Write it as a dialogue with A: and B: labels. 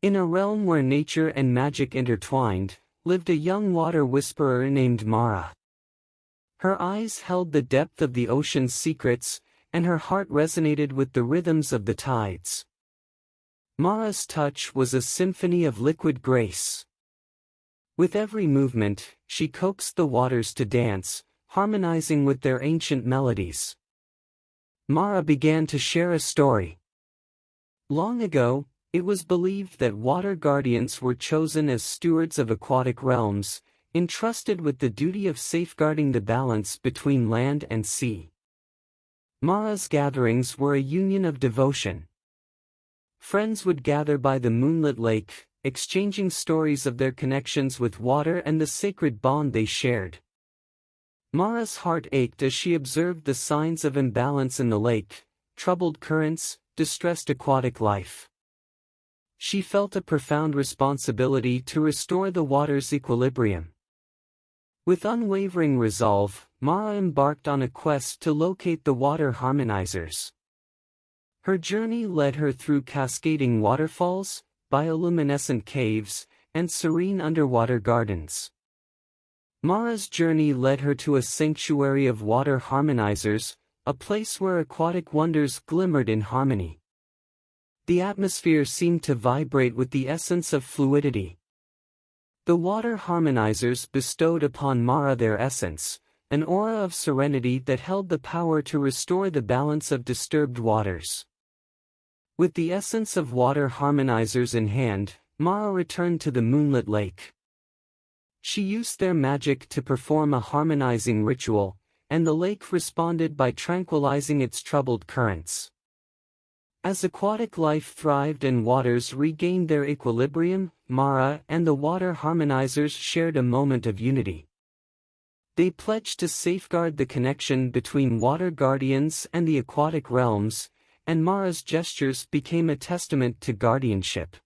A: In a realm where nature and magic intertwined, lived a young water whisperer named Mara. Her eyes held the depth of the ocean's secrets, and her heart resonated with the rhythms of the tides. Mara's touch was a symphony of liquid grace. With every movement, she coaxed the waters to dance, harmonizing with their ancient melodies. Mara began to share a story. Long ago, it was believed that water guardians were chosen as stewards of aquatic realms, entrusted with the duty of safeguarding the balance between land and sea. Mara's gatherings were a union of devotion. Friends would gather by the moonlit lake, exchanging stories of their connections with water and the sacred bond they shared. Mara's heart ached as she observed the signs of imbalance in the lake: troubled currents, distressed aquatic life. She felt a profound responsibility to restore the water's equilibrium. With unwavering resolve, Mara embarked on a quest to locate the water harmonizers. Her journey led her through cascading waterfalls, bioluminescent caves, and serene underwater gardens. Mara's journey led her to a sanctuary of water harmonizers, a place where aquatic wonders glimmered in harmony. The atmosphere seemed to vibrate with the essence of fluidity. The water harmonizers bestowed upon Mara their essence, an aura of serenity that held the power to restore the balance of disturbed waters. With the essence of water harmonizers in hand, Mara returned to the moonlit lake. She used their magic to perform a harmonizing ritual, and the lake responded by tranquilizing its troubled currents. As aquatic life thrived and waters regained their equilibrium, Mara and the water harmonizers shared a moment of unity. They pledged to safeguard the connection between water guardians and the aquatic realms, and Mara's gestures became a testament to guardianship.